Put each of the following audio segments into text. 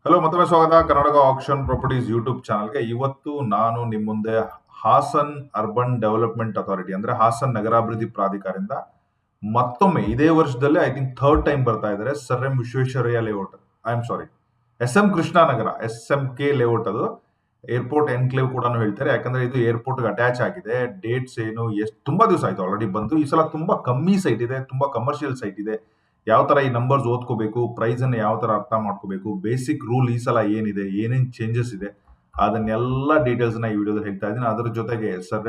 Hello, ಮತ್ತೊಮ್ಮೆ ಸ್ವಾಗತ Karnataka action properties YouTube ಚಾನಲ್ಗೆ. ಇವತ್ತು ನಾನು ನಿಮ್ಮ ಮುಂದೆ ಹಾಸನ್ ಅರ್ಬನ್ ಡೆವಲಪ್ಮೆಂಟ್ ಅಥಾರಿಟಿ ಅಂದ್ರೆ ಹಾಸನ್ ನಗರಾಭಿವೃದ್ಧಿ ಪ್ರಾಧಿಕಾರದಿಂದ ಮತ್ತೊಮ್ಮೆ ಇದೇ ವರ್ಷದಲ್ಲಿ ಐ ಥಿಂಕ್ ಥರ್ಡ್ ಟೈಮ್ ಬರ್ತಾ ಇದ್ದಾರೆ. Sir M Visvesvaraya layout, I am sorry, S M Krishnanagar, SMK layout. ಅದು ಏರ್ಪೋರ್ಟ್ ಎನ್ಕ್ಲೇವ್ ಕೂಡ ಹೇಳ್ತಾರೆ, ಯಾಕಂದ್ರೆ ಇದು ಏರ್ಪೋರ್ಟ್ ಅಟ್ಯಾಚ್ ಆಗಿದೆ. ಡೇಟ್ಸ್ ಏನು, ಎಷ್ಟು ತುಂಬಾ ದಿವಸ ಆಯ್ತು ಆಲ್ರೆಡಿ ಬಂದು. ಈ ಸಲ ತುಂಬಾ ಕಮ್ಮಿ ಸೈಟ್ ಇದೆ, ತುಂಬಾ ಕಮರ್ಷಿಯಲ್ ಸೈಟ್ ಇದೆ. ಯಾವ ತರ ಈ ನಂಬರ್ಸ್ ಓದ್ಕೋಬೇಕು, ಪ್ರೈಸ್ ಅನ್ನು ಯಾವ ತರ ಅರ್ಥ ಮಾಡ್ಕೋಬೇಕು, ಬೇಸಿಕ್ ರೂಲ್ ಈ ಸಲ ಏನಿದೆ, ಏನೇನ್ ಚೇಂಜಸ್ ಇದೆ, ಅದನ್ನೆಲ್ಲ ಡೀಟೇಲ್ಸ್ ನ ಈ ವಿಡಿಯೋದಲ್ಲಿ ಹೇಳ್ತಾ ಇದ್ದೀನಿ. ಅದರ ಜೊತೆಗೆ sir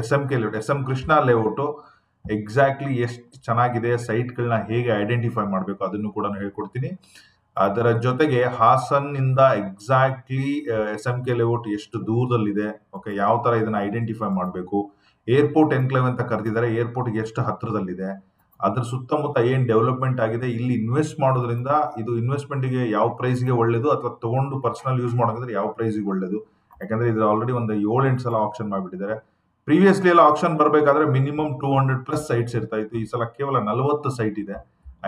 SMK layout, SM Krishna layout exactly ಎಷ್ಟು ಚೆನ್ನಾಗಿದೆ, ಸೈಟ್ಗಳನ್ನ ಹೇಗೆ ಐಡೆಂಟಿಫೈ ಮಾಡಬೇಕು ಅದನ್ನು ಕೂಡ ಹೇಳ್ಕೊಡ್ತೀನಿ. ಅದರ ಜೊತೆಗೆ ಹಾಸನ್ ಇಂದ ಎಕ್ಸಾಕ್ಟ್ಲಿ SMK ಲೇಔಟ್ ಎಷ್ಟು ದೂರದಲ್ಲಿದೆ, ಓಕೆ, ಯಾವ ತರ ಇದನ್ನ ಐಡೆಂಟಿಫೈ ಮಾಡಬೇಕು, ಏರ್ಪೋರ್ಟ್ ಎನ್ಕ್ಲೇವ್ ಅಂತ ಕರೆದಿದ್ದಾರೆ, ಏರ್ಪೋರ್ಟ್ ಎಷ್ಟು ಹತ್ರದಲ್ಲಿದೆ, ಅದ್ರ ಸುತ್ತಮುತ್ತ ಏನ್ ಡೆವಲಪ್ಮೆಂಟ್ ಆಗಿದೆ, ಇಲ್ಲಿ ಇನ್ವೆಸ್ಟ್ ಮಾಡೋದ್ರಿಂದ ಇದು ಇನ್ವೆಸ್ಟ್ಮೆಂಟ್ ಗೆ ಯಾವ ಪ್ರೈಸ್ ಗೆ ಒಳ್ಳೇದು, ಅಥವಾ ತಗೊಂಡು ಪರ್ಸನಲ್ ಯೂಸ್ ಮಾಡೋದ್ರೆ ಯಾವ ಪ್ರೈಸ್ ಗೆ ಒಳ್ಳೇದು. ಯಾಕಂದ್ರೆ ಇದು ಆಲ್ರೆಡಿ ಒಂದು 7-8 ಸಲ ಆಕ್ಷನ್ ಮಾಡಿಬಿಟ್ಟಿದ್ದಾರೆ. ಪ್ರೀವಿಯಸ್ಲಿ ಎಲ್ಲ ಆಕ್ಷನ್ ಬರಬೇಕಾದ್ರೆ ಮಿನಿಮಮ್ 200+ ಸೈಟ್ಸ್ ಇರ್ತಾ ಇತ್ತು. ಈ ಸಲ ಕೇವಲ 40 ಸೈಟ್ ಇದೆ.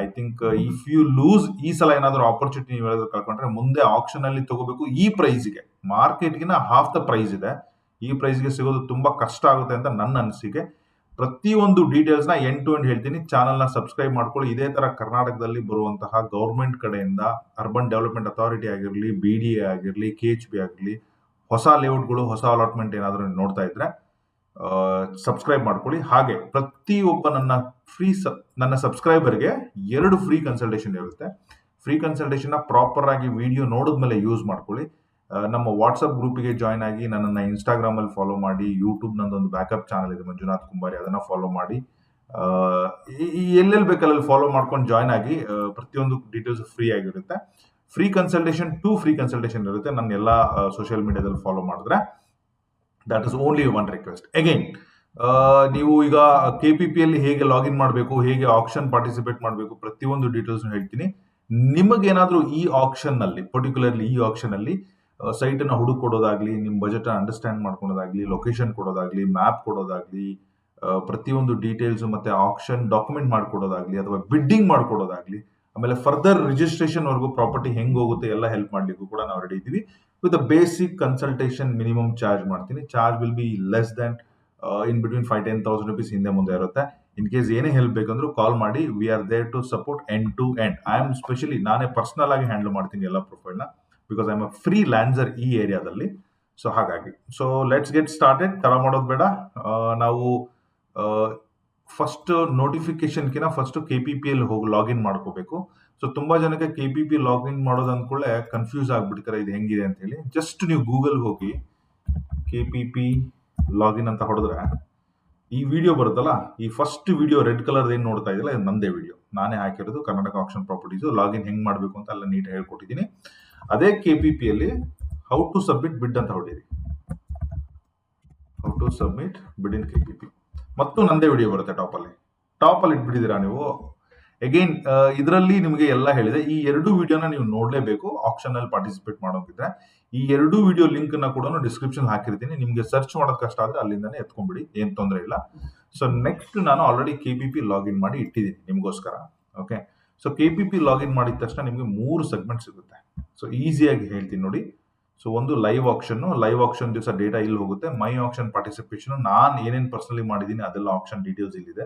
I think if you lose, ಈ ಸಲ ಏನಾದ್ರು ಆಪರ್ಚುನಿಟಿ ನೀವು ಏನಾದ್ರು ಕಳ್ಕೊಂಡ್ರೆ ಮುಂದೆ ಆಕ್ಷನ್ ಅಲ್ಲಿ ತಗೋಬೇಕು. ಈ ಪ್ರೈಸ್ಗೆ ಮಾರ್ಕೆಟ್ಗಿನ ಹಾಫ್ ದ ಪ್ರೈಸ್ ಇದೆ. ಈ ಪ್ರೈಸ್ಗೆ ಸಿಗೋದು ತುಂಬಾ ಕಷ್ಟ ಆಗುತ್ತೆ ಅಂತ ನನ್ನ ಅನಿಸಿಕೆ. ಪ್ರತಿಯೊಂದು ಡೀಟೇಲ್ಸ್ ನ ಎಂಡ್ ಟು ಎಂಡ್ ಹೇಳ್ತೀನಿ. ಚಾನಲ್ ನ ಸಬ್ಸ್ಕ್ರೈಬ್ ಮಾಡ್ಕೊಳ್ಳಿ. ಇದೇ ತರ ಕರ್ನಾಟಕದಲ್ಲಿ ಬರುವಂತಹ ಗವರ್ಮೆಂಟ್ ಕಡೆಯಿಂದ ಅರ್ಬನ್ ಡೆವಲಪ್ಮೆಂಟ್ ಅಥಾರಿಟಿ ಆಗಿರಲಿ, BDA ಆಗಿರಲಿ, KHB ಆಗಿರಲಿ, ಹೊಸ ಲೇಔಟ್ಗಳು, ಹೊಸ ಅಲಾಟ್ಮೆಂಟ್ ಏನಾದರೂ ನೋಡ್ತಾ ಇದ್ರೆ ಸಬ್ಸ್ಕ್ರೈಬ್ ಮಾಡ್ಕೊಳ್ಳಿ. ಹಾಗೆ ಪ್ರತಿಯೊಬ್ಬ ನನ್ನ ಸಬ್ಸ್ಕ್ರೈಬರ್ಗೆ 2 ಫ್ರೀ ಕನ್ಸಲ್ಟೇಷನ್ ಇರುತ್ತೆ. ಫ್ರೀ ಕನ್ಸಲ್ಟೇಷನ್ ನ ಪ್ರಾಪರ್ ಆಗಿ ವಿಡಿಯೋ ನೋಡಿದ್ಮೇಲೆ ಯೂಸ್ ಮಾಡ್ಕೊಳ್ಳಿ. ನಮ್ಮ ವಾಟ್ಸ್ಆಪ್ ಗ್ರೂಪಿಗೆ ಜಾಯ್ನ್ ಆಗಿ, ನನ್ನನ್ನು ಇನ್ಸ್ಟಾಗ್ರಾಮ್ ಅಲ್ಲಿ ಫಾಲೋ ಮಾಡಿ, ಯೂಟ್ಯೂಬ್ ನಂದೊಂದು ಬ್ಯಾಕಪ್ ಚಾನಲ್ ಇದೆ ಮಂಜುನಾಥ್ ಕುಂಬಾರಿ, ಅದನ್ನ ಫಾಲೋ ಮಾಡಿ. ಎಲ್ಲೆಲ್ಲಿ ಬೇಕಲ್ಲಿ ಫಾಲೋ ಮಾಡ್ಕೊಂಡು ಜಾಯ್ನ್ ಆಗಿ. ಪ್ರತಿಯೊಂದು ಡೀಟೇಲ್ಸ್ ಫ್ರೀ ಆಗಿರುತ್ತೆ. ಫ್ರೀ ಕನ್ಸಲ್ಟೇಷನ್ 2 ಫ್ರೀ ಕನ್ಸಲ್ಟೇಷನ್ ಇರುತ್ತೆ. ನನ್ನ ಎಲ್ಲ ಸೋಷಿಯಲ್ ಮೀಡಿಯಾದಲ್ಲಿ ಫಾಲೋ ಮಾಡಿದ್ರೆ. That is only one request. Again, ನೀವು ಈಗ KPP ಅಲ್ಲಿ ಹೇಗೆ ಲಾಗಿನ್ ಮಾಡಬೇಕು, ಹೇಗೆ ಆಕ್ಷನ್ ಪಾರ್ಟಿಸಿಪೇಟ್ ಮಾಡಬೇಕು, ಪ್ರತಿಯೊಂದು ಡೀಟೇಲ್ಸ್ ಹೇಳ್ತೀನಿ. ನಿಮಗೇನಾದ್ರೂ ಈ ಆಕ್ಷನ್ ನಲ್ಲಿ, ಪರ್ಟಿಕ್ಯುಲರ್ಲಿ ಈ ಆಕ್ಷನ್ ಅಲ್ಲಿ ಸೈಟ್ ಅನ್ನ ಹುಡುಕೊಡೋದಾಗ್ಲಿ, ನಿಮ್ ಬಜೆಟ್ ಅಂಡರ್ಸ್ಟ್ಯಾಂಡ್ ಮಾಡ್ಕೊಳೋದಾಗ್ಲಿ, ಲೊಕೇಶನ್ ಕೊಡೋದಾಗ್ಲಿ, ಮ್ಯಾಪ್ ಕೊಡೋದಾಗ್ಲಿ, ಪ್ರತಿಯೊಂದು ಡೀಟೇಲ್ಸ್ ಮತ್ತೆ ಆಕ್ಷನ್ ಡಾಕ್ಯುಮೆಂಟ್ ಮಾಡ್ಕೊಡೋದಾಗ್ಲಿ, ಅಥವಾ ಬಿಡ್ಡಿಂಗ್ ಮಾಡ್ಕೊಡೋದಾಗ್ಲಿ, ಆಮೇಲೆ ಫರ್ದರ್ ರಿಜಿಸ್ಟ್ರೇಷನ್ ವರ್ಗು ಪ್ರಾಪರ್ಟಿ ಹೆಂಗ್ ಹೋಗುತ್ತೆ ಎಲ್ಲ ಹೆಲ್ಪ್ ಮಾಡ್ಲಿಕ್ಕೂ ಕೂಡ ನಾವು ರೆಡಿ ಇದ್ದೀವಿ. With basic consultation minimum charge ಮಾಡ್ತೀನಿ. Charge will be less than in between 5,000-10,000 rupees ಹಿಂದೆ ಮುಂದೆ ಇರುತ್ತೆ. ಇನ್ ಕೇಸ್ ಏನೇ ಹೆಲ್ಪ್ ಬೇಕಂದ್ರೂ ಕಾಲ್ ಮಾಡಿ. We are there to support end to end. I am specially, ನಾನೇ ಪರ್ಸನಲ್ ಆಗಿ ಹ್ಯಾಂಡಲ್ ಮಾಡ್ತೀನಿ ಎಲ್ಲ ಪ್ರೊಫೈಲ್ನ, because I am a freelancer ಈ ಏರಿಯಾದಲ್ಲಿ. ಸೊ ಹಾಗಾಗಿ, ಸೊ ಲೆಟ್ಸ್ ಗೆಟ್ ಸ್ಟಾರ್ಟೆಡ್. ತಡ ಮಾಡೋದು ಬೇಡ. ನಾವು ಫಸ್ಟ್ ನೋಟಿಫಿಕೇಶನ್ಕಿನ ಫಸ್ಟ್ KPP ಅಲ್ಲಿ ಹೋಗಿ ಲಾಗಿನ್ ಮಾಡ್ಕೋಬೇಕು. ಸೊ ತುಂಬಾ ಜನಕ್ಕೆ KPP ಲಾಗಿನ್ ಮಾಡೋದು ಅಂದ್ಕೊಳ್ಳೆ ಕನ್ಫ್ಯೂಸ್ ಆಗ್ಬಿಡ್ತಾರೆ, ಇದು ಹೆಂಗಿದೆ ಅಂತ ಹೇಳಿ. ಜಸ್ಟ್ ನೀವು ಗೂಗಲ್ ಹೋಗಿ KPP ಲಾಗಿನ್ ಅಂತ ಹೊಡೆದ್ರೆ ಈ ವಿಡಿಯೋ ಬರುತ್ತಲ್ಲ, ಈ ಫಸ್ಟ್ ವಿಡಿಯೋ ರೆಡ್ ಕಲರ್ ಏನ್ ನೋಡ್ತಾ ಇದಿಲ್ಲ, ಇದು ನಂದೇ ವಿಡಿಯೋ, ನಾನೇ ಹಾಕಿರೋದು. ಕರ್ನಾಟಕ ಆಕ್ಷನ್ ಪ್ರಾಪರ್ಟೀಸ್ ಲಾಗಿನ್ ಹೆಂಗ್ ಮಾಡ್ಬೇಕು ಅಂತ ಎಲ್ಲ ನೀಟ್ ಹೇಳ್ಕೊಟ್ಟಿದ್ದೀನಿ. ಅದೇ KPP ಅಲ್ಲಿ ಹೌ ಟು ಸಬ್ಮಿಟ್ ಬಿಡ್ ಅಂತ ಹೊಡೀರಿ. ಹೌ ಟು ಸಬ್ಮಿಟ್ ಬಿಡ್ ಇನ್ KPP ಮತ್ತು ನಂದೇ ವಿಡಿಯೋ ಬರುತ್ತೆ ಟಾಪ್ ಅಲ್ಲಿ ಇಟ್ಬಿಟ್ಟಿದ್ದೀರಾ ನೀವು. ಅಗೈನ್, ಇದರಲ್ಲಿ ನಿಮಗೆ ಎಲ್ಲ ಹೇಳಿದೆ. ಈ 2 ವಿಡಿಯೋನ ನೀವು ನೋಡ್ಲೇಬೇಕು ಆಕ್ಷನ್ ಅಲ್ಲಿ ಪಾರ್ಟಿಸಿಪೇಟ್ ಮಾಡೋಗಿದ್ರೆ. ಈ 2 ವಿಡಿಯೋ ಲಿಂಕ್ ನ ಕೂಡ ಡಿಸ್ಕ್ರಿಪ್ಷನ್ ಹಾಕಿರ್ತೀನಿ. ನಿಮ್ಗೆ ಸರ್ಚ್ ಮಾಡೋದು ಕಷ್ಟ ಆದ್ರೆ ಅಲ್ಲಿಂದಾನೆ ಎತ್ಕೊಂಡ್ಬಿಡಿ, ಏನ್ ತೊಂದರೆ ಇಲ್ಲ. ಸೊ ನೆಕ್ಸ್ಟ್, ನಾನು ಆಲ್ರೆಡಿ KPP ಲಾಗಿನ್ ಮಾಡಿ ಇಟ್ಟಿದ್ದೀನಿ ನಿಮಗೋಸ್ಕರ. ಓಕೆ, ಸೊ KPP ಲಾಗಿನ್ ಮಾಡಿದ ತಕ್ಷಣ ನಿಮಗೆ 3 ಸೆಗ್ಮೆಂಟ್ ಸಿಗುತ್ತೆ. ಸೊ ಈಸಿಯಾಗಿ ಹೇಳ್ತೀನಿ ನೋಡಿ. ಸೊ ಒಂದು ಲೈವ್ ಆಕ್ಷನ್ ದಿವಸ ಡೇಟಾ ಇಲ್ಲಿ ಹೋಗುತ್ತೆ. ಮೈ ಆಕ್ಷನ್ ಪಾರ್ಟಿಸಿಪೇಷನ್, ನಾನು ಏನೇನು ಪರ್ಸನಲಿ ಮಾಡಿದ್ದೀನಿ ಅದೆಲ್ಲ ಆಕ್ಷನ್ ಡೀಟೇಲ್ಸ್ ಇಲ್ಲಿದೆ.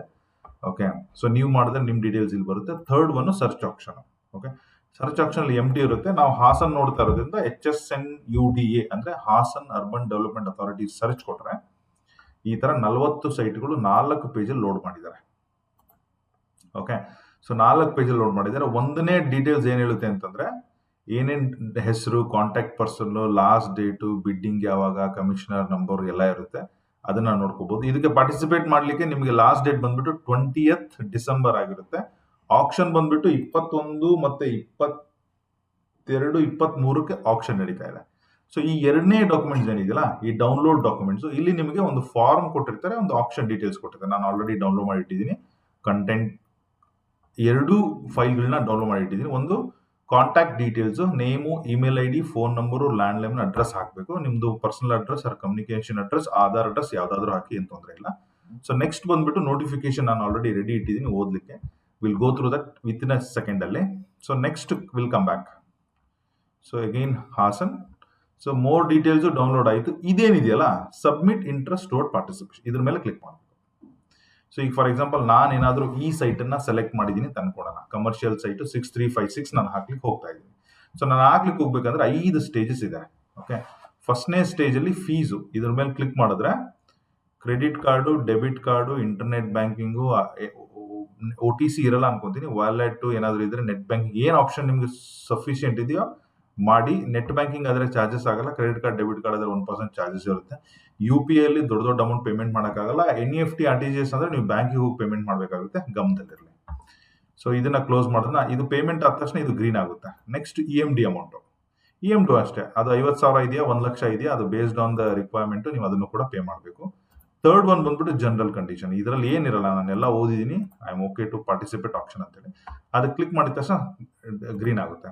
ಓಕೆ, ಸೊ ನೀವು ಮಾಡಿದ್ರೆ ನಿಮ್ ಡೀಟೇಲ್ಸ್ ಇಲ್ಲಿ ಬರುತ್ತೆ. Third one search action. Okay, search action ಅಲ್ಲಿ ಎಂಟಿ ಇರುತ್ತೆ. ನಾವು ಹಾಸನ್ ನೋಡ್ತಾ ಇರೋದ್ರಿಂದ HSNUDA ಅಂದ್ರೆ Hassan urban development authority search ಕೊಟ್ರೆ ಈ ತರ 40 ಸೈಟ್ಗಳು 4 ಪೇಜಲ್ಲಿ ಲೋಡ್ ಮಾಡಿದ್ದಾರೆ. ಓಕೆ, ಸೊ 4 ಪೇಜಲ್ಲಿ ಲೋಡ್ ಮಾಡಿದ್ದಾರೆ. ಒಂದನೇ ಡೀಟೇಲ್ಸ್ ಏನ್ ಹೇಳುತ್ತೆ ಅಂತಂದ್ರೆ, ಏನೇನ್ ಹೆಸರು, contact person, last date, bidding ಯಾವಾಗ, ಕಮಿಷನರ್ ನಂಬರ್ ಎಲ್ಲ ಇರುತ್ತೆ. ಅದನ್ನ ನೋಡ್ಕೋಬಹುದು. ಇದಕ್ಕೆ ಪಾರ್ಟಿಸಿಪೇಟ್ ಮಾಡ್ಲಿಕ್ಕೆ ನಿಮಗೆ ಲಾಸ್ಟ್ ಡೇಟ್ ಬಂದ್ಬಿಟ್ಟು 20th ಡಿಸೆಂಬರ್ ಆಗಿರುತ್ತೆ. ಆಕ್ಷನ್ ಬಂದ್ಬಿಟ್ಟು 21 ಮತ್ತೆ 22, 23ಕ್ಕೆ ಆಕ್ಷನ್ ನಡೀತಾ ಇದೆ. ಸೊ ಈ 2ನೇ ಡಾಕ್ಯುಮೆಂಟ್ಸ್ ಏನಿದೆಯಲ್ಲ, ಈ ಡೌನ್ಲೋಡ್ ಡಾಕ್ಯುಮೆಂಟ್ಸ್, ಇಲ್ಲಿ ನಿಮಗೆ ಒಂದು ಫಾರ್ಮ್ ಕೊಟ್ಟಿರ್ತಾರೆ, ಒಂದು ಆಕ್ಷನ್ ಡೀಟೇಲ್ಸ್ ಕೊಟ್ಟಿರ್ತಾರೆ. ನಾನು ಆಲ್ರೆಡಿ ಡೌನ್ಲೋಡ್ ಮಾಡಿ ಇಟ್ಟಿದ್ದೀನಿ. ಕಂಟೆಂಟ್ 2 ಫೈಲ್ಗಳನ್ನ ಡೌನ್ಲೋಡ್ ಮಾಡಿ ಇಟ್ಟಿದ್ದೀನಿ. ಒಂದು contact details, name, email ID, phone number, landline address ಹಾಕಬೇಕು. ನಿಮ್ದು personal address or communication address, Aadhaar address ಯಾವ್ದಾದ್ರು ಹಾಕಿ, ಏನ್ ತೊಂದರೆ ಇಲ್ಲ. ಸೊ ನೆಕ್ಸ್ಟ್ ಬಂದ್ಬಿಟ್ಟು ನೋಟಿಫಿಕೇಶನ್ ನಾನು ಆಲ್ರೆಡಿ ರೆಡಿ ಇಟ್ಟಿದ್ದೀನಿ ಓದ್ಲಿಕ್ಕೆ. Will go through that within a second ಅಲ್ಲಿ. So next will come back. So again Hassan. So more details download ಆಯಿತು. ಇದೇನಿದೆಯಲ್ಲ ಸಬ್ಮಿಟ್ ಇಂಟ್ರೆಸ್ಟ್ ಟುವರ್ಡ್ ಪಾರ್ಟಿಸಿಪೇಷನ್, ಇದ್ರ ಮೇಲೆ ಕ್ಲಿಕ್ ಮಾಡಬೇಕು. ಸೊ ಈಗ ಫಾರ್ ಎಕ್ಸಾಂಪಲ್ ನಾನು ಏನಾದರೂ ಈ ಸೈಟನ್ನು ಸೆಲೆಕ್ಟ್ ಮಾಡಿದ್ದೀನಿ ಅಂತ ಅನ್ಕೊಳ್ಳೋಣ, ಕಮರ್ಷಿಯಲ್ ಸೈಟು 6356 ನಾನು ಹಾಕ್ಲಿಕ್ಕೆ ಹೋಗ್ತಾ ಇದ್ದೀನಿ. ಸೊ ನಾನು ಹಾಕ್ಲಿಕ್ಕೆ ಹೋಗ್ಬೇಕಂದ್ರೆ 5 ಸ್ಟೇಜಸ್ ಇದೆ. ಓಕೆ, ಫಸ್ಟ್ನೇ ಸ್ಟೇಜಲ್ಲಿ ಫೀಸು, ಇದ್ರ ಮೇಲೆ ಕ್ಲಿಕ್ ಮಾಡಿದ್ರೆ credit card, debit card, internet banking, OTC ಇರಲ್ಲ ಅನ್ಕೊಂತೀನಿ, ವಾಲೆಟ್ ಏನಾದರೂ ಇದ್ರೆ ನೆಟ್ ಬ್ಯಾಂಕಿಂಗ್, ಏನು ಆಪ್ಷನ್ ನಿಮಗೆ ಸಫಿಷಿಯೆಂಟ್ ಇದೆಯೋ ಮಾಡಿ. ನೆಟ್ ಬ್ಯಾಂಕಿಂಗ್ ಆದರೆ ಚಾರ್ಜಸ್ ಆಗಲ್ಲ, ಕ್ರೆಡಿಟ್ ಕಾರ್ಡ್, ಡೆಬಿಟ್ ಕಾರ್ಡ್ ಆದರೆ 1% ಚಾರ್ಜಸ್ ಇರುತ್ತೆ. UPI ಅಲ್ಲಿ ದೊಡ್ಡ ದೊಡ್ಡ ಅಮೌಂಟ್ ಪೇಮೆಂಟ್ ಮಾಡೋಕ್ಕಾಗಲ್ಲ. NEFT, RTGS ಅಂದರೆ ನೀವು ಬ್ಯಾಂಕಿಗೆ ಹೋಗಿ ಪೇಮೆಂಟ್ ಮಾಡಬೇಕಾಗುತ್ತೆ, ಗಮನದಲ್ಲಿರಲಿ. ಸೊ ಇದನ್ನ ಕ್ಲೋಸ್ ಮಾಡೋಣ. ಇದು ಪೇಮೆಂಟ್ ಆದ ತಕ್ಷಣ ಇದು ಗ್ರೀನ್ ಆಗುತ್ತೆ. Next EMD amount. EMD ಅಷ್ಟೇ, ಅದು 50,000 ಇದೆಯಾ 1 ಲಕ್ಷ ಇದೆಯಾ, ಅದು ಬೇಸ್ಡ್ ಆನ್ ದ ರಿಕ್ವೈರ್ಮೆಂಟ್ ನೀವು ಅದನ್ನು ಕೂಡ ಪೇ ಮಾಡಬೇಕು. ಥರ್ಡ್ ಒನ್ ಬಂದ್ಬಿಟ್ಟು ಜನರಲ್ ಕಂಡೀಷನ್. ಇದರಲ್ಲಿ ಏನಿರಲ್ಲ, ನಾನೆಲ್ಲ ಓದಿದ್ದೀನಿ, I am okay to participate option ಅಂತೇಳಿ. ಅದಕ್ಕೆ ಕ್ಲಿಕ್ ಮಾಡಿದ ತಕ್ಷಣ ಗ್ರೀನ್ ಆಗುತ್ತೆ.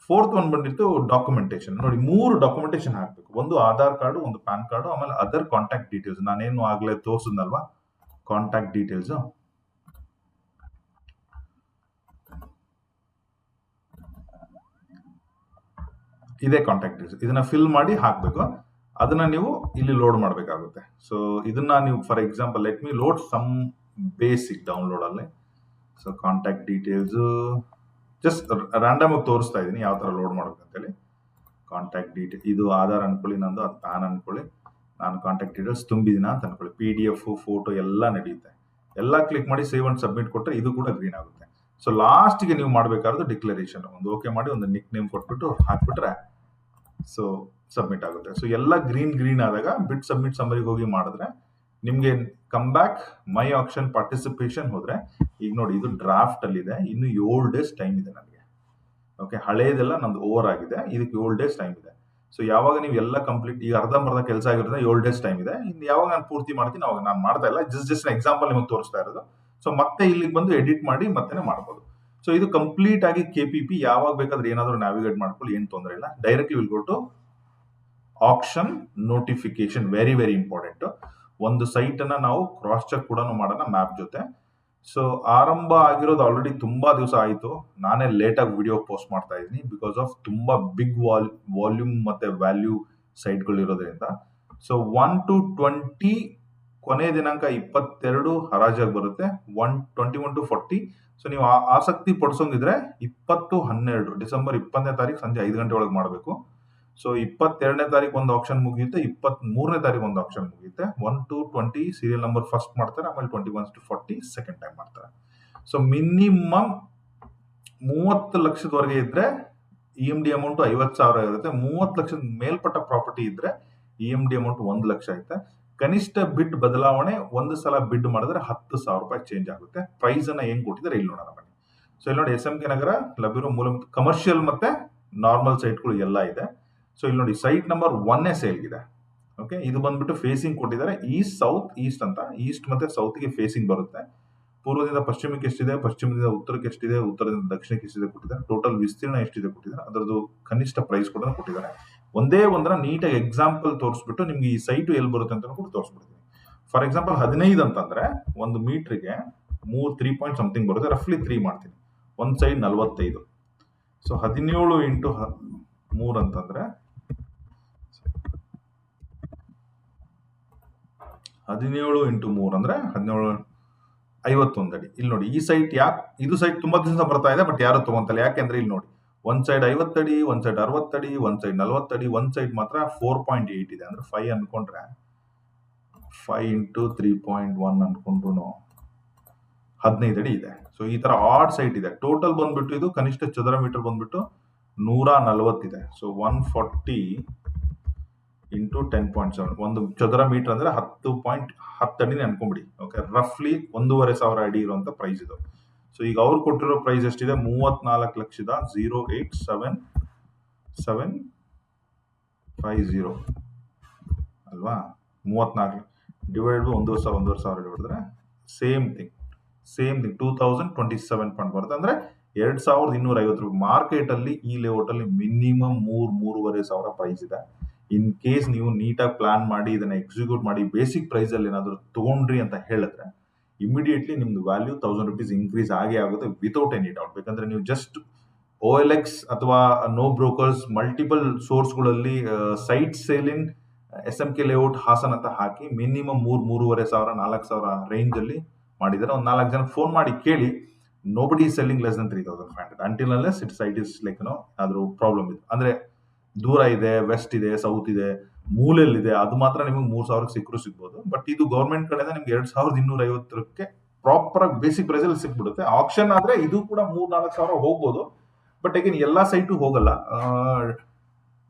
ಫೋರ್ತ್ ಒನ್ ಬಂದಿತ್ತು ಡಾಕ್ಯುಮೆಂಟೇಶನ್. ನೋಡಿ, 3 ಡಾಕ್ಯುಮೆಂಟೇಶನ್ ಹಾಕಬೇಕು. ಒಂದು ಆಧಾರ್ ಕಾರ್ಡು, ಒಂದು ಪ್ಯಾನ್ ಕಾರ್ಡು, ಆಮೇಲೆ ಅದರ್ ಕಾಂಟ್ಯಾಕ್ಟ್ ಡೀಟೇಲ್ಸ್. ನಾನೇನು ಆಗ್ಲೇ ತೋರಿಸಿದ್ನಲ್ವಾ ಕಾಂಟ್ಯಾಕ್ಟ್ ಡೀಟೇಲ್ಸ್, ಇದೇ ಕಾಂಟ್ಯಾಕ್ಟ್ ಡೀಟೇಲ್ಸ್. ಇದನ್ನ ಫಿಲ್ ಮಾಡಿ ಹಾಕಬೇಕು. ಅದನ್ನ ನೀವು ಇಲ್ಲಿ ಲೋಡ್ ಮಾಡಬೇಕಾಗುತ್ತೆ. ಸೊ ಇದನ್ನ ನೀವು for example let me load some basic download ಅಲ್ಲಿ. So contact details just random ಆಗಿ ತೋರಿಸ್ತಾ ಇದ್ದೀನಿ ಯಾವ ತರ ಲೋಡ್ ಮಾಡಬೇಕು ಅಂತೇಳಿ. ಕಾಂಟ್ಯಾಕ್ಟ್ ಡೀಟೇಲ್, ಇದು ಆಧಾರ್ ಅನ್ಕೊಳ್ಳಿ, ನಂದು ಅದು ಪ್ಯಾನ್ ಅನ್ಕೊಳ್ಳಿ. ನಾನು ಕಾಂಟ್ಯಾಕ್ಟ್ ಡೀಟೇಲ್ಸ್ ತುಂಬಿದಿನ ಅಂತ ಅನ್ಕೊಳ್ಳಿ. PDF, ಫೋಟೋ ಎಲ್ಲ ನಡೆಯುತ್ತೆ. ಎಲ್ಲ ಕ್ಲಿಕ್ ಮಾಡಿ ಸೇವ್ ಅಂಡ್ ಸಬ್ಮಿಟ್ ಕೊಟ್ಟರೆ ಇದು ಕೂಡ ಗ್ರೀನ್ ಆಗುತ್ತೆ. ಸೊ ಲಾಸ್ಟ್ಗೆ ನೀವು ಮಾಡಬೇಕಾದ್ರೆ ಡಿಕ್ಲರೇಷನ್ ಒಂದು ಓಕೆ ಮಾಡಿ ಒಂದು ನಿಕ್ ನೇಮ್ ಕೊಟ್ಬಿಟ್ಟು ಹಾಕ್ಬಿಟ್ರೆ ಸೊ ಸಬ್ಮಿಟ್ ಆಗುತ್ತೆ. ಸೊ ಎಲ್ಲ ಗ್ರೀನ್ ಆದಾಗ ಬಿಟ್ ಸಬ್ಮಿಟ್ ಸಮ್ಮರಿಗೆ ಹೋಗಿ ಮಾಡಿದ್ರೆ ನಿಮಗೆ come back my action participation ಹೋದ್ರೆ, ಈಗ ನೋಡಿ ಇದು ಡ್ರಾಫ್ಟ್ ಅಲ್ಲಿ ಇದೆ, ಇನ್ನು 7 ಡೇಸ್ ಟೈಮ್ ಇದೆ ನನಗೆ. ಓಕೆ, ಹಳೇದೆಲ್ಲ ನಂದು ಓವರ್ ಆಗಿದೆ, ಇದಕ್ಕೆ 7 ಡೇಸ್ ಟೈಮ್ ಇದೆ. ಸೊ ಯಾವಾಗ ನೀವು ಎಲ್ಲ ಕಂಪ್ಲೀಟ್, ಈಗ ಅರ್ಧಂಬರ್ಧ ಕೆಲಸ ಆಗಿರೋದ್ರೆ 7 ಡೇಸ್ ಟೈಮ್ ಇದೆ. ಇನ್ನು ಯಾವಾಗ ನಾನು ಪೂರ್ತಿ ಮಾಡ್ತೀನಿ ಅವಾಗ ನಾನು ಮಾಡ್ತಾ ಇಲ್ಲ, ಜಸ್ಟ್ ಎಕ್ಸಾಂಪಲ್ ನಿಮಗೆ ತೋರಿಸ್ತಾ ಇರೋದು. ಸೊ ಮತ್ತೆ ಇಲ್ಲಿಗೆ ಬಂದು ಎಡಿಟ್ ಮಾಡಿ ಮತ್ತೆ ಮಾಡ್ಬೋದು. ಸೊ ಇದು ಕಂಪ್ಲೀಟ್ ಆಗಿ KPP. ಯಾವಾಗ ಬೇಕಾದ್ರೆ ಏನಾದರೂ ನ್ಯಾವಿಗೇಟ್ ಮಾಡ್ಕೊಳ್ಳಿ, ಏನು ತೊಂದರೆ ಇಲ್ಲ. Directly will go to action notification. Very very important. ಒಂದು ಸೈಟ್ ಅನ್ನ ನಾವು ಕ್ರಾಸ್ ಚೆಕ್ ಕೂಡ ಮಾಡೋಣ ಮ್ಯಾಪ್ ಜೊತೆ. ಸೊ ಆರಂಭ ಆಗಿರೋದು ಆಲ್ರೆಡಿ ತುಂಬಾ ದಿವಸ ಆಯಿತು. ನಾನೇ ಲೇಟಾಗಿ ವಿಡಿಯೋ ಪೋಸ್ಟ್ ಮಾಡ್ತಾ ಇದ್ದೀನಿ ಬಿಕಾಸ್ ಆಫ್ ತುಂಬಾ ಬಿಗ್ ವಾಲ್ಯೂಮ್ ಮತ್ತೆ ವ್ಯಾಲ್ಯೂ ಸೈಟ್ಗಳು ಇರೋದ್ರಿಂದ. ಸೊ 1 to 20 ಕೊನೆ ದಿನಾಂಕ 22 ಹರಾಜಾಗಿ ಬರುತ್ತೆ. 21 to 40. ಸೊ ನೀವು ಆಸಕ್ತಿ ಪಡಿಸೋಂಗಿದ್ರೆ 20/12 ಡಿಸೆಂಬರ್ 20ನೇ ತಾರೀಕು ಸಂಜೆ 5 ಗಂಟೆ ಒಳಗೆ ಮಾಡಬೇಕು. ಸೊ 22ನೇ ತಾರೀಕು ಒಂದು ಆಪ್ಷನ್ ಮುಗಿಯುತ್ತೆ, 23ನೇ ತಾರೀಕು ಒಂದು ಆಪ್ಷನ್ ಮುಗಿಯುತ್ತೆ. 1 to 20 ಸೀರಿಯಲ್ ನಂಬರ್ ಫಸ್ಟ್ ಮಾಡ್ತಾರೆ, ಆಮೇಲೆ 21 to 40 ಸೆಕೆಂಡ್ ಟೈಮ್ ಮಾಡ್ತಾರೆ. ಸೊ ಮಿನಿಮಮ್ 30 ಲಕ್ಷದವರೆಗೆ ಇದ್ರೆ EMD ಅಮೌಂಟ್ 50,000 ಇರುತ್ತೆ. 30 ಲಕ್ಷದ ಮೇಲ್ಪಟ್ಟ ಪ್ರಾಪರ್ಟಿ ಇದ್ರೆ EMD ಅಮೌಂಟ್ 1 ಲಕ್ಷ ಆಗುತ್ತೆ. ಕನಿಷ್ಠ ಬಿಡ್ ಬದಲಾವಣೆ ಒಂದು ಸಲ ಬಿಡ್ ಮಾಡಿದ್ರೆ 10,000 ರೂಪಾಯಿ ಚೇಂಜ್ ಆಗುತ್ತೆ. ಪ್ರೈಸ್ ಅನ್ನ ಏನ್ ಕೊಟ್ಟಿದ್ದಾರೆ ಇಲ್ಲಿ ನೋಡೋಣ ಬನ್ನಿ. ಸೊ ಇಲ್ಲಿ ನೋಡಿ, SMK ನಗರ ಲಭ್ಯರೋ ಮೂಲ ಕಮರ್ಷಿಯಲ್ ಮತ್ತೆ ನಾರ್ಮಲ್ ಸೈಟ್ಗಳು ಎಲ್ಲ ಇದೆ. ಸೊ ಇಲ್ಲಿ ನೋಡಿ, ಸೈಟ್ ನಂಬರ್ 1 ಸೇಲ್ಗಿದೆ. ಓಕೆ, ಇದು ಬಂದ್ಬಿಟ್ಟು ಫೇಸಿಂಗ್ ಕೊಟ್ಟಿದ್ದಾರೆ ಈಸ್ಟ್, ಸೌತ್, ಈಸ್ಟ್ ಅಂತ. ಈಸ್ಟ್ ಮತ್ತೆ ಸೌತ್ಗೆ ಫೇಸಿಂಗ್ ಬರುತ್ತೆ. ಪೂರ್ವದಿಂದ ಪಶ್ಚಿಮಕ್ಕೆ ಎಷ್ಟಿದೆ, ಪಶ್ಚಿಮದಿಂದ ಉತ್ತರಕ್ಕೆ ಎಷ್ಟಿದೆ, ಉತ್ತರದಿಂದ ದಕ್ಷಿಣಕ್ಕೆ ಎಷ್ಟಿದೆ ಕೊಟ್ಟಿದ್ದಾರೆ. ಟೋಟಲ್ ವಿಸ್ತೀರ್ಣ ಎಷ್ಟಿದೆ ಕೊಟ್ಟಿದ್ದಾರೆ, ಅದರದ್ದು ಕನಿಷ್ಠ ಪ್ರೈಸ್ ಕೂಡ ಕೊಟ್ಟಿದ್ದಾರೆ. ಒಂದೇ ಒಂದರ ನೀಟಾಗಿ ಎಕ್ಸಾಂಪಲ್ ತೋರಿಸ್ಬಿಟ್ಟು ನಿಮ್ಗೆ ಈ ಸೈಟ್ ಎಲ್ಲಿ ಬರುತ್ತೆ ಅಂತ ಕೂಡ ತೋರಿಸ್ಬಿಡ್ತೀನಿ. ಫಾರ್ ಎಕ್ಸಾಂಪಲ್ 15 ಅಂತಂದ್ರೆ ಒಂದು ಮೀಟರ್ಗೆ 3 ಪಾಯಿಂಟ್ ಸಮಥಿಂಗ್ ಬರುತ್ತೆ. ರಫ್ಲಿ 3 ಮಾಡ್ತೀನಿ. ಒಂದ್ ಸೈಡ್ 45. ಸೊ 17 ಇಂಟು 3 ಅಂತಂದ್ರೆ 17 ಇಂಟು 3 ಅಂದ್ರೆ 17 51 ಅಡಿ. ಇಲ್ಲಿ ನೋಡಿ, ಈ ಸೈಟ್ ಯಾಕೆ, ಇದು ಸೈಟ್ ತುಂಬಾ ದಿವಸ ಬರ್ತಾ ಇದೆ ಬಟ್ ಯಾರು ತಗೊಂತಲ್ಲ. ಯಾಕೆಂದ್ರೆ ಇಲ್ಲಿ ನೋಡಿ, ಒಂದ್ ಸೈಡ್ 50 ಅಡಿ, ಒಂದ್ ಸೈಡ್ 60 ಅಡಿ, ಒಂದ್ ಸೈಡ್ 40 ಅಡಿ, ಒಂದ್ ಸೈಡ್ ಮಾತ್ರ 4.8 ಇದೆ. ಅಂದ್ರೆ 5 ಅನ್ಕೊಂಡ್ರೆ 5 ಇಂಟು 3.1 ಅನ್ಕೊಂಡ್ರು 15 ಅಡಿ ಇದೆ. ಸೊ ಈ ತರ ಆಡ್ ಸೈಟ್ ಇದೆ. ಟೋಟಲ್ ಬಂದ್ಬಿಟ್ಟು ಇದು ಕನಿಷ್ಠ ಚದರ ಮೀಟರ್ ಬಂದ್ಬಿಟ್ಟು 140 ಇದೆ. ಸೊ 140 ಇಂಟು 10.7 ಒಂದು ಚದರ ಮೀಟರ್ ಅಂದ್ರೆ 10 ಅಡಿನೇ ಅನ್ಕೊಂಬಿಡಿ. ಓಕೆ, ರಫ್ಲಿ 1,500 ಅಡಿ ಇರುವಂತ ಪ್ರೈಸ್ ಇದು. ಸೊ ಈಗ ಅವ್ರು ಕೊಟ್ಟಿರೋ ಪ್ರೈಸ್ ಎಷ್ಟಿದೆ, 34,08,750 ಅಲ್ವಾ. 34 ಡಿವೈಡ್ 1,500 ಹೊಡೆದ್ರೆ ಸೇಮ್ ಥಿಂಗ್ 2027 ಪಾಯಿಂಟ್ ಬರುತ್ತೆ. ಅಂದ್ರೆ 2,250 ರೂಪಾಯಿ. ಮಾರ್ಕೆಟ್ ಅಲ್ಲಿ ಈ ಲೇಔಟ್ ಅಲ್ಲಿ ಮಿನಿಮಮ್ 3,500 ಪ್ರೈಸ್ ಇದೆ. ಇನ್ ಕೇಸ್ ನೀವು ನೀಟಾಗಿ ಪ್ಲಾನ್ ಮಾಡಿ ಇದನ್ನ ಎಕ್ಸಿಕ್ಯೂಟ್ ಮಾಡಿ ಬೇಸಿಕ್ ಪ್ರೈಸ್ ಅಲ್ಲಿ ಏನಾದ್ರು ತಗೊಂಡ್ರಿ ಅಂತ ಹೇಳಿದ್ರೆ ಇಮಿಡಿಯೇಟ್ಲಿ ನಿಮ್ದು ವ್ಯಾಲ್ಯೂ 1,000 ರೂಪೀಸ್ ಇನ್ಕ್ರೀಸ್ ಆಗೇ ಆಗುತ್ತೆ ವಿತೌಟ್ ಎನಿ ಡೌಟ್. ಬೇಕಂದ್ರೆ ನೀವು ಜಸ್ಟ್ OLX ಅಥವಾ ನೋ ಬ್ರೋಕರ್ಸ್ ಮಲ್ಟಿಪಲ್ ಸೋರ್ಸ್ಗಳಲ್ಲಿ site sale in SMK layout Hassan ಅಂತ ಹಾಕಿ ಮಿನಿಮಮ್ 3,500 4,000 ರೇಂಜ್ ಅಲ್ಲಿ ಮಾಡಿದ್ದಾರೆ. ಒಂದು 4 ಜನ ಫೋನ್ ಮಾಡಿ ಕೇಳಿ, nobody selling less than 3,500 until unless it site is like ಅದ್ರ ಪ್ರಾಬ್ಲಮ್ ಇದೆ. ಅಂದ್ರೆ ದೂರ ಇದೆ, ವೆಸ್ಟ್ ಇದೆ, ಸೌತ್ ಇದೆ, ಮೂಲೆಯಲ್ಲಿದೆ, ಅದು ಮಾತ್ರ ನಿಮಗೆ 3,000 ಸಿಗ್ಬೋದು. ಬಟ್ ಇದು ಗೌರ್ಮೆಂಟ್ ಕಡೆಯಿಂದ ನಿಮ್ಗೆ 2,250 ಪ್ರಾಪರ್ ಆಗಿ ಬೇಸಿಕ್ ಪ್ರೈಸ್ ಅಲ್ಲಿ ಸಿಕ್ಬಿಡುತ್ತೆ. ಆಪ್ಷನ್ ಆದ್ರೆ ಇದು ಕೂಡ 3-4 ಸಾವಿರ ಹೋಗ್ಬೋದು. ಬಟ್ ಅಗೇನ್ ಎಲ್ಲಾ ಸೈಟು ಹೋಗಲ್ಲ.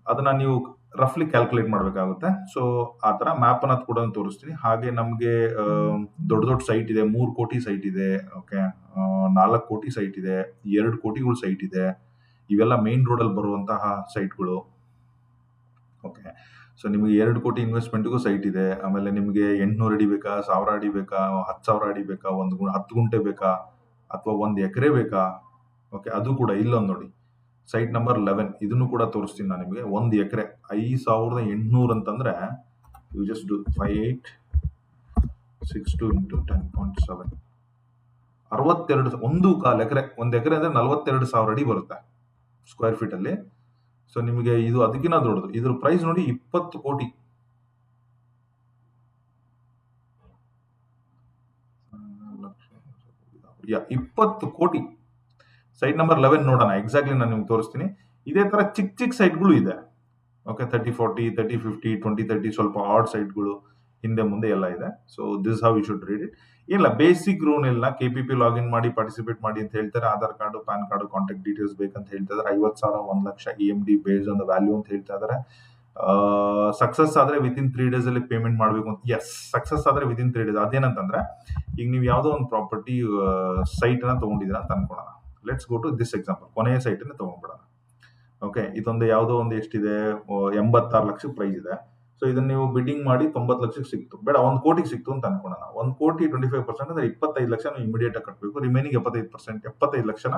ಅದನ್ನ ನೀವು ರಫ್ಲಿ ಕ್ಯಾಲ್ಕುಲೇಟ್ ಮಾಡಬೇಕಾಗುತ್ತೆ. ಸೊ ಆ ತರ ಮ್ಯಾಪ್ ಅನ್ನ ಕೂಡ ತೋರಿಸ್ತೀನಿ. ಹಾಗೆ ನಮ್ಗೆ ದೊಡ್ಡ ದೊಡ್ಡ ಸೈಟ್ ಇದೆ, 3 ಕೋಟಿ ಸೈಟ್ ಇದೆ, ಓಕೆ, 4 ಕೋಟಿ ಸೈಟ್ ಇದೆ, 2 ಕೋಟಿಗಳು ಸೈಟ್ ಇದೆ. ಇವೆಲ್ಲ ಮೇನ್ ರೋಡ್ ಅಲ್ಲಿ ಬರುವಂತಹ ಸೈಟ್ಗಳು. ಓಕೆ, ಸೊ ನಿಮಗೆ 2 ಕೋಟಿ ಇನ್ವೆಸ್ಟ್ಮೆಂಟ್ಗೂ ಸೈಟ್ ಇದೆ. ಆಮೇಲೆ ನಿಮಗೆ 800 ಅಡಿ ಬೇಕಾ, 1000 ಅಡಿ ಬೇಕಾ, 10,000 ಅಡಿ ಬೇಕಾ, 10 ಗುಂಟೆ ಬೇಕಾ, ಅಥವಾ 1 ಎಕರೆ ಬೇಕಾ? ಓಕೆ, ಅದು ಕೂಡ ಇಲ್ಲೊಂದು ನೋಡಿ, ಸೈಟ್ ನಂಬರ್ 11. ಇದನ್ನು ಕೂಡ ತೋರಿಸ್ತೀನಿ ನಾನು ನಿಮಗೆ. 1 ಎಕರೆ 5,800 ಅಂತಂದ್ರೆ ಯು ಜಸ್ಟ್ ಡು 5862 ಇಂಟು 10.7, 62 1/4 ಎಕರೆ. 1 ಎಕರೆ ಅಂದ್ರೆ 42,000 ಅಡಿ ಬರುತ್ತೆ ಸ್ಕ್ವೇರ್ ಫೀಟ್ ಅಲ್ಲಿ. ಸೊ ನಿಮಗೆ ಇದು ಅದಕ್ಕಿಂತ ದೊಡ್ಡದು. ಇದ್ರ ಪ್ರೈಸ್ ನೋಡಿ 20 ಕೋಟಿ. ಯಾ 20 ಕೋಟಿ. ಸೈಟ್ ನಂಬರ್ 11 ನೋಡೋಣ, ಎಕ್ಸಾಕ್ಟ್ಲಿ ನಾನು ನಿಮ್ಗೆ ತೋರಿಸ್ತೀನಿ. ಇದೇ ತರ ಚಿಕ್ಕ ಚಿಕ್ಕ ಸೈಟ್ಗಳು ಇದೆ. ಓಕೆ, 30-40, 30-50, 20-30 ಸ್ವಲ್ಪ ಆಡ್ ಸೈಟ್ಗಳು ಹಿಂದೆ ಮುಂದೆ ಎಲ್ಲ ಇದೆ. So this how you should read it. ಇಲ್ಲ ಬೇಸಿಕ್ ರೂಲ್ ಇಲ್ಲ, KPP ಲಾಗಿನ್ ಮಾಡಿ ಪಾರ್ಟಿಸಿಪೇಟ್ ಮಾಡಿ ಅಂತ ಹೇಳ್ತಾರೆ. Aadhaar card, PAN card, contact details ಬೇಕಂತ ಹೇಳ್ತಾ ಇದ್ದಾರೆ. 50,000 1 lakh EMD based on the value ಅಂತ ಹೇಳ್ತಾ ಇದ್ದಾರೆ. ಸಕ್ಸಸ್ ಆದ್ರೆ ವಿತಿನ್ 3 ಡೇಸ್ ಅಲ್ಲಿ ಪೇಮೆಂಟ್ ಮಾಡಬೇಕು ಅಂತ. ಎಸ್, ಸಕ್ಸಸ್ ಆದ್ರೆ ವಿತಿನ್ 3 ಡೇಸ್. ಅದೇನಂತಂದ್ರೆ ಈಗ ನೀವು ಯಾವುದೋ ಒಂದು ಪ್ರಾಪರ್ಟಿ ಸೈಟ್ ಅನ್ನ ತಗೊಂಡಿದ್ದೀರಾ ಅಂತ ಅನ್ಕೊಳ್ಳೋಣ. Let's go to this example. ಕೊನೆಯ ಸೈಟ್ ಅನ್ನ ತಗೊಂಡ್ಬಿಡೋಣ. ಓಕೆ, ಇದೊಂದು ಯಾವುದೋ ಒಂದು ಎಷ್ಟಿದೆ, 86 ಲಕ್ಷ ಪ್ರೈಸ್ ಇದೆ. ಸೊ ಇದನ್ನ ನೀವು ಬಿಡ್ಡಿಂಗ್ ಮಾಡಿ 90 ಲಕ್ಷಕ್ಕೆ ಸಿಕ್ತು, ಬೇಡ 1 ಕೋಟಿಗೆ ಸಿಕ್ತು ಅಂತ ಅನ್ಕೊಳ್ಳೋಣ. 1 ಕೋಟಿ 25% ಅಂದ್ರೆ 25 ಲಕ್ಷ ನೀವು ಇಮಿಡಿಯೇಟ್ ಆಗಿ ಕಟ್ಟಬೇಕು. ರಿಮೈನಿಂಗ್ 75%, 75 ಲಕ್ಷನ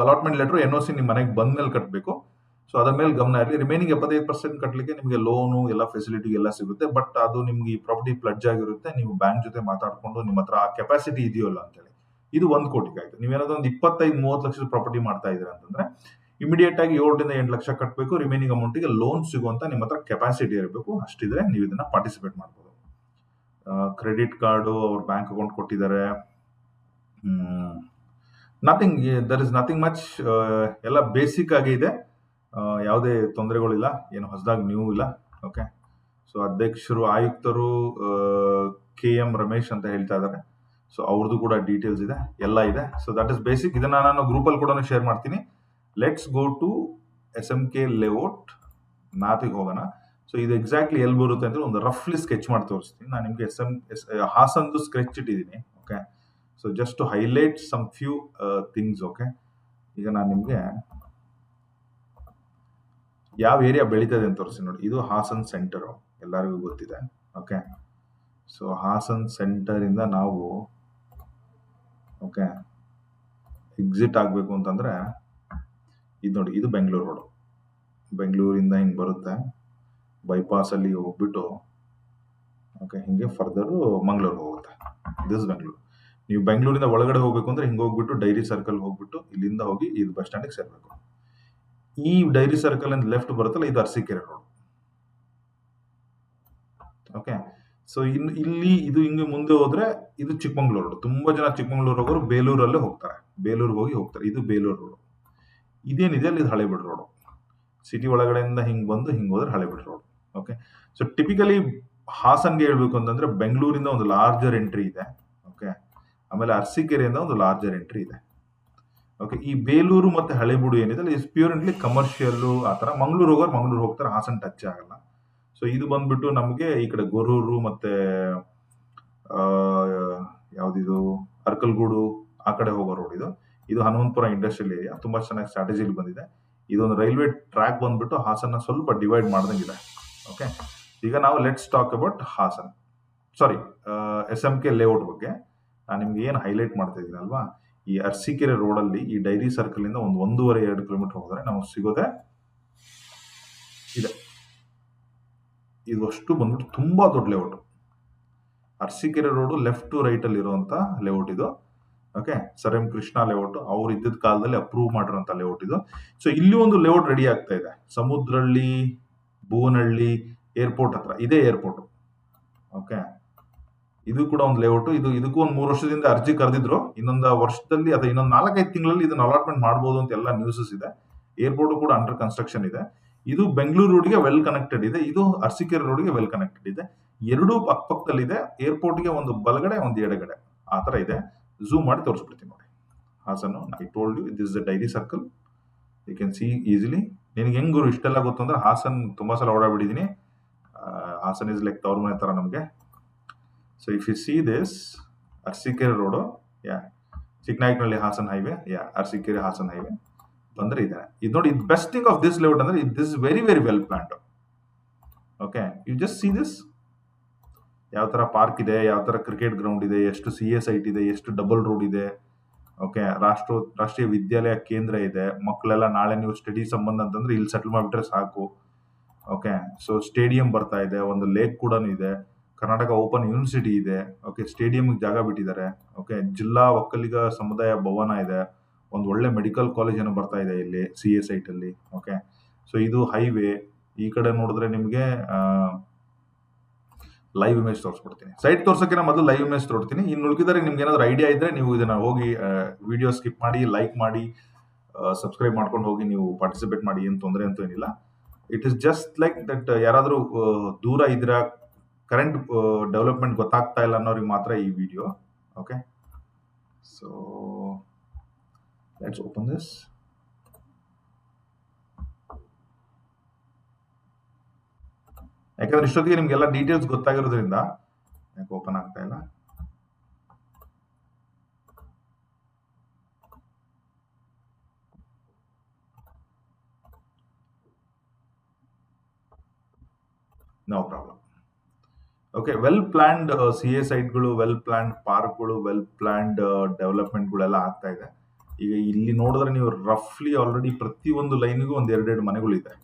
ಅಲಾಟ್ಮೆಂಟ್ ಲೆಟರ್ NOC ನಿಮ್ಮ ಮನೆಗೆ ಬಂದ್ಮೇಲೆ ಕಟ್ಟಬೇಕು. ಸೊ ಅದ್ರ ಮೇಲೆ ಗಮನ ಇರಲಿ. ರಿಮೈನಿಂಗ್ 75% ಕಟ್ಟಲಿಕ್ಕೆ ನಿಮಗೆ ಲೋನು ಎಲ್ಲ ಫೆಸಿಲಿಟಿ ಎಲ್ಲ ಸಿಗುತ್ತೆ. ಬಟ್ ಅದು ನಿಮ್ಗೆ ಈ ಪ್ರಾಪರ್ಟಿ ಪ್ಲಡ್ಜ್ ಆಗಿರುತ್ತೆ. ನೀವು ಬ್ಯಾಂಕ್ ಜೊತೆ ಮಾತಾಡ್ಕೊಂಡು ನಿಮ್ಮ ಹತ್ರ ಆ ಕೆಪಾಸಿಟಿ ಇದೆಯೋ ಇಲ್ಲ ಅಂತೇಳಿ. ಇದು 1 ಕೋಟಿಗೆ ಆಯ್ತು. ನೀವೇನಾದ್ರೂ ಒಂದು 25-30 ಲಕ್ಷದ ಪ್ರಾಪರ್ಟಿ ಮಾಡ್ತಾ ಇದ್ದೀರಾ ಅಂತಂದ್ರೆ ಇಮಿಡಿಯೇಟ್ ಆಗಿ 7-8 ಲಕ್ಷ ಕಟ್ಟಬೇಕು. ರಿಮೈನಿಂಗ್ ಅಮೌಂಟಿಗೆ ಲೋನ್ ಸಿಗುವಂತ ನಿಮ್ಮ ಹತ್ರ ಕೆಪಾಸಿಟಿ ಇರಬೇಕು. ಅಷ್ಟಿದ್ರೆ ನೀವು ಇದನ್ನ ಪಾರ್ಟಿಸಿಪೇಟ್ ಮಾಡ್ಬೋದು. ಕ್ರೆಡಿಟ್ ಕಾರ್ಡು, ಅವ್ರ ಬ್ಯಾಂಕ್ ಅಕೌಂಟ್ ಕೊಟ್ಟಿದ್ದಾರೆ. Nothing, there is nothing much. ಎಲ್ಲ ಬೇಸಿಕ್ ಆಗಿ ಇದೆ. ಯಾವುದೇ ತೊಂದರೆಗಳಿಲ್ಲ, ಏನು ಹೊಸದಾಗಿ ನ್ಯೂ ಇಲ್ಲ. ಓಕೆ, ಸೊ ಅಧ್ಯಕ್ಷರು, ಆಯುಕ್ತರು KM ರಮೇಶ್ ಅಂತ ಹೇಳ್ತಾ ಇದ್ದಾರೆ. ಸೊ ಅವ್ರದ್ದು ಕೂಡ ಡೀಟೇಲ್ಸ್ ಇದೆ, ಎಲ್ಲ ಇದೆ. So that is basic. ಇದನ್ನ ನಾನು ಗ್ರೂಪಲ್ಲಿ ಕೂಡ ಶೇರ್ ಮಾಡ್ತೀನಿ. Let's go to SMK layout ಮ್ಯಾಪಿಗೆ ಹೋಗೋಣ. ಸೊ ಇದು ಎಕ್ಸಾಕ್ಟ್ಲಿ ಎಲ್ಲಿ ಬರುತ್ತೆ ಅಂದ್ರೆ ಒಂದು ರಫ್ಲಿ ಸ್ಕೆಚ್ ಮಾಡಿ ತೋರಿಸ್ತೀನಿ. ನಾನು ನಿಮಗೆ ಹಾಸನ್ದು ಸ್ಕೆಚ್ ಇಟ್ಟಿದ್ದೀನಿ. Okay, so just to highlight some few things. Okay, ಈಗ ನಾನು ನಿಮಗೆ ಯಾವ ಏರಿಯಾ ಬೆಳೀತದೆ ಅಂತ ತೋರಿಸ್ತೀನಿ ನೋಡಿ. ಇದು ಹಾಸನ್ ಸೆಂಟರ್, ಎಲ್ಲರಿಗೂ ಗೊತ್ತಿದೆ. ಓಕೆ, ಸೊ ಹಾಸನ್ ಸೆಂಟರ್ ಇಂದ ನಾವು ಓಕೆ ಎಕ್ಸಿಟ್ ಆಗಬೇಕು ಅಂತಂದ್ರೆ ಇದು ನೋಡಿ, ಇದು ಬೆಂಗಳೂರು ರೋಡ್. ಬೆಂಗಳೂರಿಂದ ಹಿಂಗೆ ಬರುತ್ತೆ, ಬೈಪಾಸ್ ಅಲ್ಲಿ ಹೋಗ್ಬಿಟ್ಟು ಓಕೆ ಹಿಂಗೆ ಫರ್ದರ್ ಮಂಗಳೂರು ಹೋಗುತ್ತೆ. ದಿಸ್ ಬೆಂಗಳೂರು. ನೀವು ಬೆಂಗಳೂರಿಂದ ಒಳಗಡೆ ಹೋಗ್ಬೇಕು ಅಂದ್ರೆ ಹಿಂಗೆ ಹೋಗ್ಬಿಟ್ಟು ಡೈರಿ ಸರ್ಕಲ್ ಹೋಗ್ಬಿಟ್ಟು ಇಲ್ಲಿಂದ ಹೋಗಿ ಇದು ಬಸ್ ಸ್ಟ್ಯಾಂಡಿಗೆ ಸೇರ್ಬೇಕು. ಈ ಡೈರಿ ಸರ್ಕಲ್ ಇಂದ ಲೆಫ್ಟ್ ಬರುತ್ತಲ್ಲ, ಇದು ಅರಸೀಕೆರೆ ರೋಡ್. ಓಕೆ, ಸೊ ಇಲ್ಲಿ ಇದು ಹಿಂಗೆ ಮುಂದೆ ಹೋದ್ರೆ ಇದು ಚಿಕ್ಕಮಂಗ್ಳೂರು ರೋಡ್. ತುಂಬಾ ಜನ ಚಿಕ್ಕಮಂಗ್ಳೂರು ಹೋಗೋರು ಬೇಲೂರಲ್ಲೇ ಹೋಗ್ತಾರೆ, ಬೇಲೂರು ಹೋಗ್ತಾರೆ. ಇದು ಬೇಲೂರು ರೋಡ್. ಇದೇನಿದೆ ಅಲ್ಲಿ, ಇದು ಹಳೇಬೀಡು ರೋಡ್. ಸಿಟಿ ಒಳಗಡೆಯಿಂದ ಹಿಂಗ್ ಬಂದು ಹಿಂಗ್ ಹೋದ್ರೆ Halebidu road. Okay, so typically ಹಾಸನ್ಗೆ ಹೇಳ್ಬೇಕು ಅಂತಂದ್ರೆ ಬೆಂಗಳೂರಿಂದ ಒಂದು ಲಾರ್ಜರ್ ಎಂಟ್ರಿ ಇದೆ. ಓಕೆ, ಆಮೇಲೆ ಅರಸೀಕೆರೆಯಿಂದ ಒಂದು ಲಾರ್ಜರ್ ಎಂಟ್ರಿ ಇದೆ. ಓಕೆ, ಈ ಬೇಲೂರು ಮತ್ತೆ ಹಳೇಬೀಡು ಏನಿದೆ ಇಸ್ ಪ್ಯೂರ್ಲಿ ಕಮರ್ಷಿಯಲ್. ಆ ತರ ಮಂಗಳೂರು ಹೋಗೋರು ಮಂಗಳೂರು ಹೋಗ್ತಾರೆ, ಹಾಸನ್ ಟಚ್ ಆಗಲ್ಲ. ಸೊ ಇದು ಬಂದ್ಬಿಟ್ಟು ನಮಗೆ ಈ ಕಡೆ ಗೊರೂರು ಮತ್ತೆ ಯಾವ್ದಿದು ಅರ್ಕಲ್ಗೂಡು ಆ ಕಡೆ ಹೋಗೋ ರೋಡ್ ಇದು. ಇದು ಹನುಮಂತಪುರ ಇಂಡಸ್ಟ್ರಿಯಲ್ ಏರಿಯಾ. ತುಂಬಾ ಚೆನ್ನಾಗಿ ಸ್ಟ್ರಾಟಜಿಲಿ ಬಂದಿದೆ. ಇದೊಂದು ರೈಲ್ವೆ ಟ್ರ್ಯಾಕ್ ಬಂದ್ಬಿಟ್ಟು ಹಾಸನ್ನ ಸ್ವಲ್ಪ ಡಿವೈಡ್ ಮಾಡ್ದಂಗಿದೆ. ಓಕೆ, ಈಗ ನಾವು let's talk about Hassan, sorry SMK layout ಬಗ್ಗೆ. ನಾನು ನಿಮ್ಗೆ ಏನು ಹೈಲೈಟ್ ಮಾಡ್ತಾ ಇದ್ದೀನಿ ಅಲ್ವಾ, ಈ ಅರಸೀಕೆರೆ ರೋಡಲ್ಲಿ ಈ ಡೈರಿ ಸರ್ಕಲ್ ಇಂದ ಒಂದು 1.5-2 ಕಿಲೋಮೀಟರ್ ಹೋದ್ರೆ ನಮಗೆ ಸಿಗೋದೆ ಇದೆ. ಇದು ಅಷ್ಟು ಬಂದ್ಬಿಟ್ಟು ತುಂಬಾ ದೊಡ್ಡ layout. Arsikere road left to right ಅಲ್ಲಿ ಇರುವಂತ ಲೇಔಟ್ ಇದು. Okay, sir M Krishna layout ಅವ್ರು ಇದ್ದಿದ್ದ ಕಾಲದಲ್ಲಿ ಅಪ್ರೂವ್ ಮಾಡಿರೋಂಥ ಲೇಔಟ್ ಇದು. ಸೊ ಇಲ್ಲಿ ಒಂದು ಲೇಔಟ್ ರೆಡಿ ಆಗ್ತಾ ಇದೆ, ಸಮುದ್ರಹಳ್ಳಿ ಭುವನಹಳ್ಳಿ ಏರ್ಪೋರ್ಟ್ ಹತ್ರ, ಇದೇ ಏರ್ಪೋರ್ಟ್. ಓಕೆ, ಇದು ಕೂಡ ಒಂದು ಲೇಔಟ್. ಇದಕ್ಕೂ ಒಂದು 3 ವರ್ಷದಿಂದ ಅರ್ಜಿ ಕರೆದಿದ್ರು. ಇನ್ನೊಂದು ವರ್ಷದಲ್ಲಿ ಅಥವಾ ಇನ್ನೊಂದು 4-5 ತಿಂಗಳಲ್ಲಿ ಇದನ್ನ ಅಲಾಟ್ಮೆಂಟ್ ಮಾಡ್ಬೋದು ಅಂತ ಎಲ್ಲ ನ್ಯೂಸಸ್ ಇದೆ. ಏರ್ಪೋರ್ಟ್ ಕೂಡ ಅಂಡರ್ ಕನ್ಸ್ಟ್ರಕ್ಷನ್ ಇದೆ. ಇದು ಬೆಂಗಳೂರು ರೋಡ್ಗೆ ವೆಲ್ ಕನೆಕ್ಟೆಡ್ ಇದೆ, ಇದು ಅರಸೀಕೆರೆ ರೋಡ್ಗೆ ವೆಲ್ ಕನೆಕ್ಟೆಡ್ ಇದೆ. ಎರಡೂ ಪಕ್ಕದಲ್ಲಿದೆ. ಏರ್ಪೋರ್ಟ್ಗೆ ಒಂದು ಬಲಗಡೆ ಒಂದು ಎಡಗಡೆ ಆ ತರ ಇದೆ. ಝೂಮ್ ಮಾಡಿ ತೋರಿಸ್ಬಿಡ್ತೀನಿ ನೋಡಿ. Hassan, I told you this is the dairy circle, you can see easily. ನಿನಗೆ ಹೆಂಗ್ ಗುರು ಇಷ್ಟೆಲ್ಲ ಗೊತ್ತು ಅಂದ್ರೆ, ಹಾಸನ್ ತುಂಬಾ ಸಲ ಓಡಾಡ್ಬಿಟ್ಟಿದ್ದೀನಿ. ಹಾಸನ್ ಇಸ್ ಲೈಕ್ ತವ್ರ ಮನೆ ತರ ನಮಗೆ. So if you see this, Arsikere road, yeah, Chikkanayakanahalli Hassan highway, yeah, Arsikere Hassan highway ಬಂದ್ರೆ ಇದೆ. ಇದು ನೋಡಿ, best thing of this layout ಅಂದ್ರೆ this very very well planned. Okay, you just see this, ಯಾವ ತರ ಪಾರ್ಕ್ ಇದೆ, ಯಾವ ತರ ಕ್ರಿಕೆಟ್ ಗ್ರೌಂಡ್ ಇದೆ, ಎಷ್ಟು CA ಸೈಟ್ ಇದೆ, ಎಷ್ಟು ಡಬಲ್ ರೋಡ್ ಇದೆ. ಓಕೆ, ರಾಷ್ಟ್ರೀಯ ವಿದ್ಯಾಲಯ ಕೇಂದ್ರ ಇದೆ. ಮಕ್ಕಳೆಲ್ಲ ನಾಳೆ ನೀವು ಸ್ಟಡಿ ಸಂಬಂಧ ಅಂತಂದ್ರೆ ಇಲ್ಲಿ ಸೆಟಲ್ ಮಾಡಿಬಿಟ್ರೆ ಸಾಕು. ಓಕೆ, ಸೊ ಸ್ಟೇಡಿಯಂ ಬರ್ತಾ ಇದೆ, ಒಂದು ಲೇಕ್ ಕೂಡ ಇದೆ, ಕರ್ನಾಟಕ ಓಪನ್ ಯೂನಿವರ್ಸಿಟಿ ಇದೆ. ಓಕೆ, ಸ್ಟೇಡಿಯಂ ಜಾಗ ಬಿಟ್ಟಿದ್ದಾರೆ. ಓಕೆ, ಜಿಲ್ಲಾ ಒಕ್ಕಲಿಗ ಸಮುದಾಯ ಭವನ ಇದೆ, ಒಂದು ಒಳ್ಳೆ ಮೆಡಿಕಲ್ ಕಾಲೇಜ್ ಏನೋ ಬರ್ತಾ ಇದೆ ಇಲ್ಲಿ CA ಸೈಟ್ ಅಲ್ಲಿ. ಓಕೆ, ಸೊ ಇದು ಹೈವೇ. ಈ ಕಡೆ ನೋಡಿದ್ರೆ ನಿಮಗೆ ಲೈವ್ ಇಮೇಜ್ ತೋರಿಸ್ಬಿಡ್ತೀನಿ. ಸೈಟ್ ತೋರ್ಸೋಕೆ ಮೊದಲು ಲೈವ್ ಇಮೇಜ್ ತೋರಿಸ್ತೀನಿ. ಇನ್ನು ಉಳಿದಿದ್ದಾರೆ, ನಿಮ್ಗೆ ಏನಾದ್ರು ಐಡಿಯಾ ಇದ್ರೆ ನೀವು ಇದನ್ನ ಹೋಗಿ ವಿಡಿಯೋ ಸ್ಕಿಪ್ ಮಾಡಿ, ಲೈಕ್ ಮಾಡಿ, ಸಬ್ಸ್ಕ್ರೈಬ್ ಮಾಡ್ಕೊಂಡು ಹೋಗಿ ನೀವು ಪಾರ್ಟಿಸಿಪೇಟ್ ಮಾಡಿ, ಏನು ತೊಂದರೆ ಅಂತೂ ಏನಿಲ್ಲ. It is just like that, ಯಾರಾದರೂ ದೂರ ಇದ್ರ ಕರೆಂಟ್ ಡೆವಲಪ್ಮೆಂಟ್ ಗೊತ್ತಾಗ್ತಾ ಇಲ್ಲ ಅನ್ನೋರಿಗೆ ಮಾತ್ರ ಈ video. Okay, so let's open this. ಯಾಕಂದ್ರೆ ಇಷ್ಟೊತ್ತಿಗೆ ನಿಮ್ಗೆಲ್ಲ ಡೀಟೇಲ್ಸ್ ಗೊತ್ತಾಗಿರೋದ್ರಿಂದ ಯಾಕೆ ಓಪನ್ ಆಗ್ತಾ ಇಲ್ಲ. No problem. Okay, well planned CA ಸೈಟ್ಗಳು, ವೆಲ್ ಪ್ಲಾನ್ಡ್ ಪಾರ್ಕ್ಗಳು, ವೆಲ್ ಪ್ಲಾನ್ಡ್ ಡೆವಲಪ್ಮೆಂಟ್ಗಳೆಲ್ಲ ಆಗ್ತಾ ಇದೆ. ಈಗ ಇಲ್ಲಿ ನೋಡಿದ್ರೆ ನೀವು ರಫ್ಲಿ ಆಲ್ರೆಡಿ ಪ್ರತಿಯೊಂದು ಲೈನ್ಗೂ ಒಂದು 2 ಮನೆಗಳಿದೆ.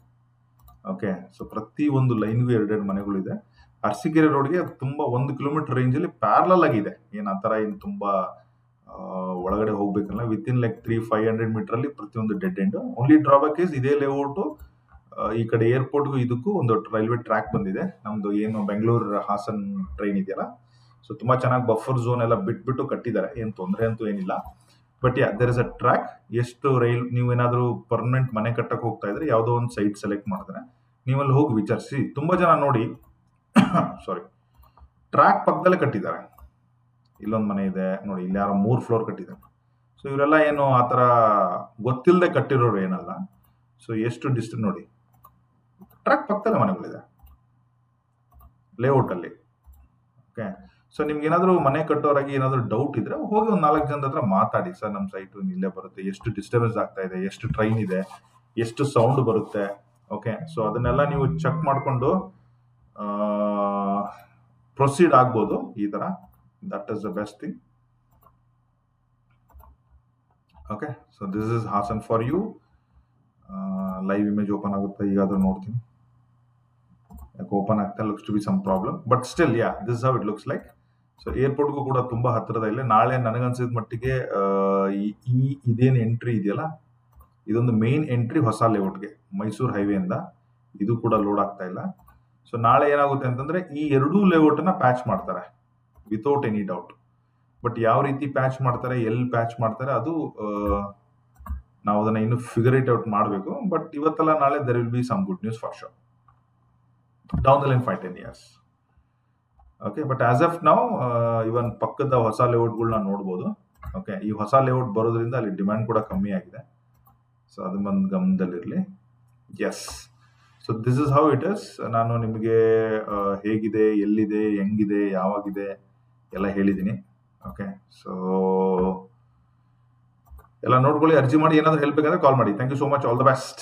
ಓಕೆ, ಸೊ ಪ್ರತಿ ಒಂದು ಲೈನ್ಗೂ 2 ಮನೆಗಳಿದೆ. ಅರಸೀಕೆರೆ ರೋಡ್ಗೆ ತುಂಬಾ 1 ಕಿಲೋಮೀಟರ್ ರೇಂಜ್ ಅಲ್ಲಿ ಪ್ಯಾರಲಲ್ ಆಗಿದೆ. ಏನ್ ಆತರ ಏನು ತುಂಬಾ ಒಳಗಡೆ ಹೋಗ್ಬೇಕಲ್ಲ, ವಿತ್ ಇನ್ ಲೈಕ್ 300-500 ಮೀಟರ್ ಅಲ್ಲಿ ಪ್ರತಿಯೊಂದು dead end. Only drawback is ಇದೇ ಲೇಔಟ್ ಈ ಕಡೆ ಏರ್ಪೋರ್ಟ್ಗೂ ಇದಕ್ಕೂ ಒಂದು ರೈಲ್ವೆ ಟ್ರ್ಯಾಕ್ ಬಂದಿದೆ. ನಮ್ದು ಏನು ಬೆಂಗಳೂರು ಹಾಸನ್ ಟ್ರೈನ್ ಇದೆಯಲ್ಲ, ಸೊ ತುಂಬಾ ಚೆನ್ನಾಗಿ ಬಫರ್ ಝೋನ್ ಎಲ್ಲ ಬಿಟ್ಬಿಟ್ಟು ಕಟ್ಟಿದ್ದಾರೆ. ಏನು ತೊಂದರೆ ಅಂತೂ ಏನಿಲ್ಲ. But yeah, there is a track. ಎಷ್ಟು ರೈಲ್, ನೀವೇನಾದ್ರೂ ಪರ್ಮನೆಂಟ್ ಮನೆ ಕಟ್ಟಕ್ಕೆ ಹೋಗ್ತಾ ಇದ್ರೆ ಯಾವುದೋ ಒಂದು ಸೈಟ್ ಸೆಲೆಕ್ಟ್ ಮಾಡಿದ್ರೆ ನೀವಲ್ಲಿ ಹೋಗಿ ವಿಚಾರಿಸಿ. ತುಂಬಾ ಜನ ನೋಡಿ ಸಾರಿ, ಟ್ರ್ಯಾಕ್ ಪಕ್ಕದಲ್ಲೇ ಕಟ್ಟಿದ್ದಾರೆ. ಇಲ್ಲೊಂದು ಮನೆ ಇದೆ ನೋಡಿ, ಇಲ್ಲಿ ಯಾರೋ 3 ಫ್ಲೋರ್ ಕಟ್ಟಿದ್ದಾರೆ. ಸೊ ಇವರೆಲ್ಲ ಏನು ಆತರ ಗೊತ್ತಿಲ್ಲದೆ ಕಟ್ಟಿರೋರು ಏನಲ್ಲ. ಸೊ ಎಷ್ಟು ಡಿಸ್ಟೆನ್ಸ್ ನೋಡಿ, ಟ್ರ್ಯಾಕ್ ಪಕ್ಕದಲ್ಲೇ ಮನೆಗಳಿದೆ ಲೇಔಟ್ ಅಲ್ಲಿ. ಓಕೆ, ಸೊ ನಿಮ್ಗೆ ಏನಾದ್ರು ಮನೆ ಕಟ್ಟೋರಾಗಿ ಏನಾದ್ರು ಡೌಟ್ ಇದ್ರೆ ಹೋಗಿ ಒಂದು 4 ಜನದ ಹತ್ರ ಮಾತಾಡಿ. ಸರ್, ನಮ್ಮ ಸೈಟ್ ಇಲ್ಲೇ ಬರುತ್ತೆ, ಎಷ್ಟು ಡಿಸ್ಟರ್ಬೆನ್ಸ್ ಆಗ್ತಾ ಇದೆ, ಎಷ್ಟು ಟ್ರೈನ್ ಇದೆ, ಎಷ್ಟು ಸೌಂಡ್ ಬರುತ್ತೆ. ಓಕೆ, ಸೊ ಅದನ್ನೆಲ್ಲ ನೀವು ಚೆಕ್ ಮಾಡಿಕೊಂಡು ಪ್ರೊಸೀಡ್ ಆಗ್ಬೋದು ಈ ತರ. That is the best thing. Okay, so this is Hassan for you. Live image open ಆಗುತ್ತೆ ಈಗಾದ್ರೂ ನೋಡ್ತೀನಿ. ಯಾಕೆ ಓಪನ್ ಆಗ್ತಾ, looks to be some problem, but still yeah, this how it looks like. So ಏರ್ಪೋರ್ಟ್ಗೂ ಕೂಡ ತುಂಬಾ ಹತ್ತಿರದ ಇಲ್ಲ. ನಾಳೆ ನನಗನ್ಸಿದ ಮಟ್ಟಿಗೆ ಇದೇನು ಎಂಟ್ರಿ ಇದೆಯಲ್ಲ, ಇದೊಂದು ಮೇನ್ ಎಂಟ್ರಿ ಹೊಸ ಲೇಔಟ್ಗೆ ಮೈಸೂರು ಹೈವೇಯಿಂದ. ಇದು ಕೂಡ ಲೋಡ್ ಆಗ್ತಾ ಇಲ್ಲ. ಸೊ ನಾಳೆ ಏನಾಗುತ್ತೆ ಅಂತಂದ್ರೆ ಈ 2 ಲೇಔಟ್ ನ ಪ್ಯಾಚ್ ಮಾಡ್ತಾರೆ ವಿತೌಟ್ ಎನಿ ಡೌಟ್. ಬಟ್ ಯಾವ ರೀತಿ ಪ್ಯಾಚ್ ಮಾಡ್ತಾರೆ, ಎಲ್ಲಿ ಪ್ಯಾಚ್ ಮಾಡ್ತಾರೆ, ಅದು ನಾವು ಅದನ್ನ ಇನ್ನು ಫಿಗರ್ ಇಟ್ ಔಟ್ ಮಾಡಬೇಕು. ಬಟ್ ಇವತ್ತೆಲ್ಲ ನಾಳೆ there will be some good news for sure down the line 5-10 years. Okay, but as of now even ಪಕ್ಕದ ಹೊಸ ಲೇಔಟ್ಗಳನ್ನ ನೋಡ್ಬೋದು. ಓಕೆ, ಈ ಹೊಸ ಲೇಔಟ್ ಬರೋದ್ರಿಂದ ಅಲ್ಲಿ ಡಿಮ್ಯಾಂಡ್ ಕೂಡ ಕಮ್ಮಿ ಆಗಿದೆ. ಸೊ ಅದು ಬಂದು ಗಮನದಲ್ಲಿರಲಿ. Yes, so this is how it is. ನಾನು ನಿಮಗೆ ಹೇಗಿದೆ, ಎಲ್ಲಿದೆ, ಹೆಂಗಿದೆ, ಯಾವಾಗಿದೆ ಎಲ್ಲ ಹೇಳಿದ್ದೀನಿ. ಓಕೆ, ಸೊ ಎಲ್ಲ ನೋಡ್ಕೊಳ್ಳಿ, ಅರ್ಜಿ ಮಾಡಿ. ಏನಾದರೂ ಹೆಲ್ಪ್ ಬೇಕಾದ್ರೆ ಕಾಲ್ ಮಾಡಿ. Thank you so much, all the best.